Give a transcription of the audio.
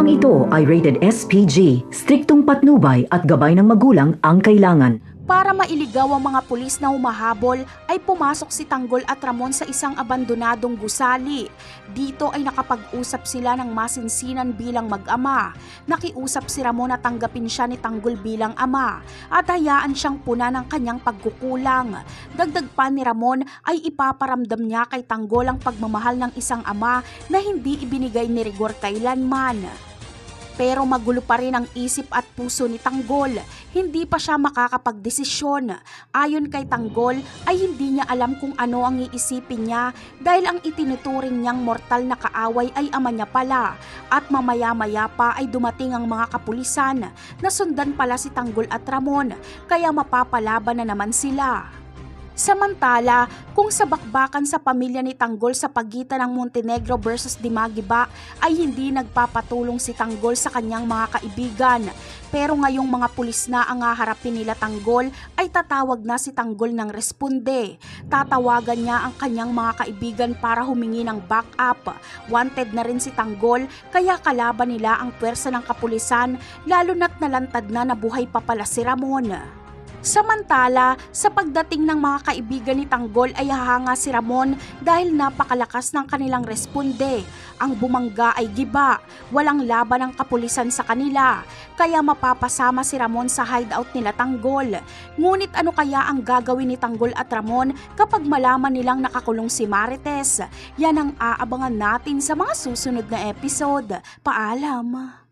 Programang ito ay rated SPG, striktong patnubay at gabay ng magulang ang kailangan. Para mailigaw ang mga pulis na humahabol ay pumasok si Tanggol at Ramon sa isang abandonadong gusali. Dito ay nakapag-usap sila ng masinsinan bilang mag-ama. Nakiusap si Ramon na tanggapin siya ni Tanggol bilang ama at hayaan siyang puna ng kanyang pagkukulang. Dagdag pa ni Ramon ay ipaparamdam niya kay Tanggol ang pagmamahal ng isang ama na hindi ibinigay ni Rigor kailanman. Pero magulo pa rin ang isip at puso ni Tanggol. Hindi pa siya makakapagdesisyon. Ayon kay Tanggol ay hindi niya alam kung ano ang iisipin niya dahil ang itinuturing niyang mortal na kaaway ay ama niya pala. At mamaya-maya pa ay dumating ang mga kapulisan na sundan pala si Tanggol at Ramon kaya mapapalaban na naman sila. Samantala, kung sa bakbakan sa pamilya ni Tanggol sa pagitan ng Montenegro versus Dimagiba ay hindi nagpapatulong si Tanggol sa kanyang mga kaibigan. Pero ngayong mga pulis na ang haharapin nila Tanggol ay tatawag na si Tanggol ng responde. Tatawagan niya ang kanyang mga kaibigan para humingi ng backup. Wanted na rin si Tanggol kaya kalaban nila ang pwersa ng kapulisan lalo na't nalantad na nabuhay pa pala si Ramon. Samantala, sa pagdating ng mga kaibigan ni Tanggol ay hahanga si Ramon dahil napakalakas ng kanilang responde. Ang bumangga ay giba, walang laban ng kapulisan sa kanila, kaya mapapasama si Ramon sa hideout nila Tanggol. Ngunit ano kaya ang gagawin ni Tanggol at Ramon kapag malaman nilang nakakulong si Marites? Yan ang aabangan natin sa mga susunod na episode. Paalam!